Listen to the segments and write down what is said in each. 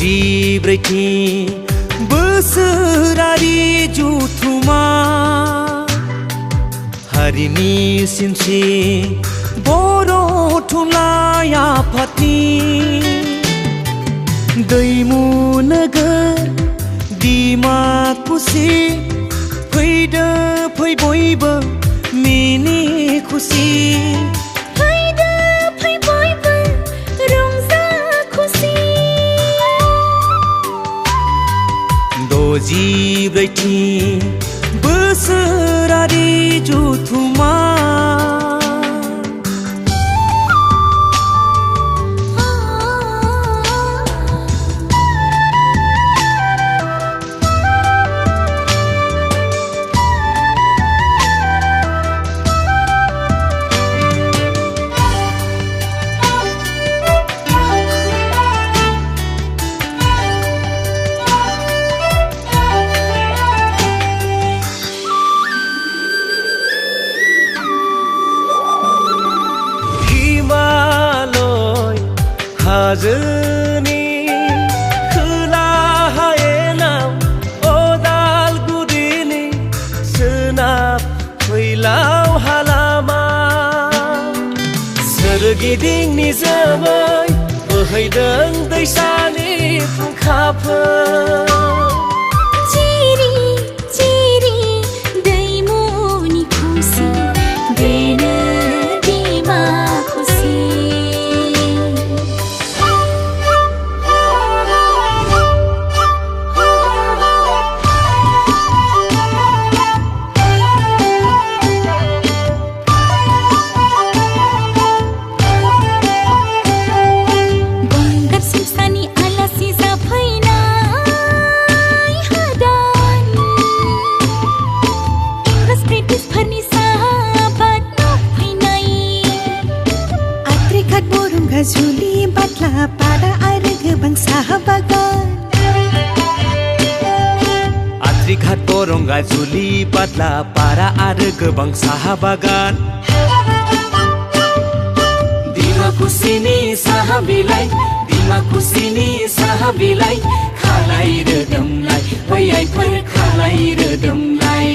जिब्रैथि बोसोरारि जुथुमा हारिनि सिनस्रि बर' थुनलाइ आफादनि दैमु नोगोर डिमाकुसि फैदो फै बयबो मिनि खुसि जिब्रैथि बोसोरारि जुथुमा हाजोनि खोला हायेनाव अदालगुरिनि सोनाब फैलाव हालामा सोरगिदिं निजोमै बोहैदों दैसानि फुंखाफोर जुलि बाथ्ला पारा आरो गोबां साहा बागान आद्रिघाट बरंगा जुलि बाथ्ला पारा आरो गोबां साहा बागान डिमाकुसिनि साहा बिलाइ डिमाकुसिनि साहा बिलाइ खालाय रोदोमलाय बैयाइफोर खालाय रोदोमलाय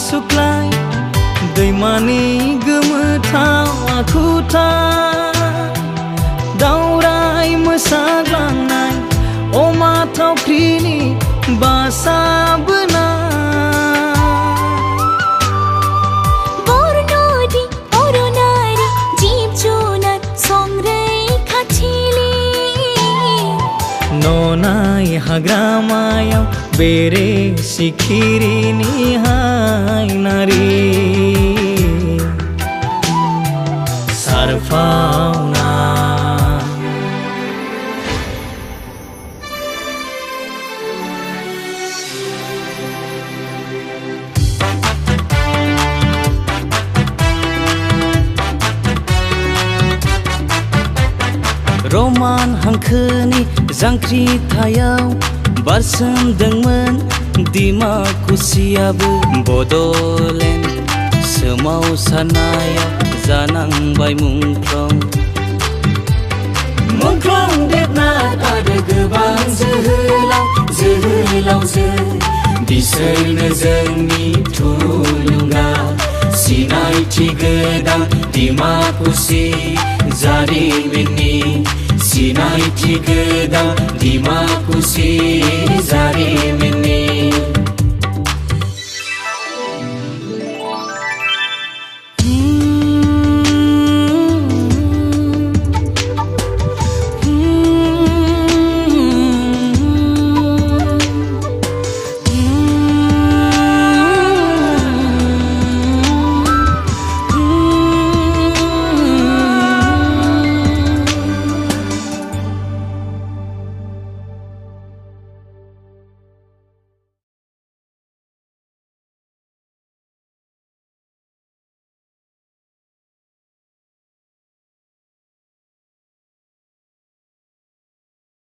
सुक्लाय दैमानि गोमोथाव आखुथाय दावराय मोसाग्लांनाय अमा थावख्रिनि बासा बोनाय बरन'दि अरनारि जिब जुनार संरैखाथिलि ननाय हाग्रामायाव बेरे सिखिरिनि हायनारि सारफावना रमान हांखोनि जांख्रिथायाव बारसोमदोंमोन डिमाकुसियाबो बड'लेण्ड सोमावसारनायाव जानांबाय मुंख्लं देबनाथ आरो गोबां जोहोलावजो बिसोरनो जोंनि थुलुंगा सिनायथि गोनां डिमाकुसि जारिमिननि सिनायथि गोनां डिमाकुसि जारिमिननि